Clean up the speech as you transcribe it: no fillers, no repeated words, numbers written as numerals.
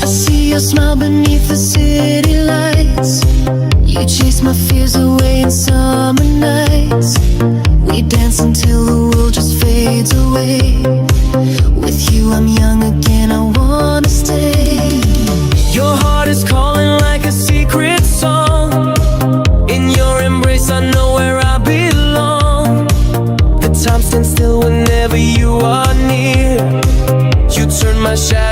I see your smile beneath the city lights. You chase my fears away in summer nights. We dance until the world just fades away. With you I'm young again, I wanna stay. Your heart is calling like a secret song. In your embrace I know where I belong. The time stands still whenever you are near. You turn my shadow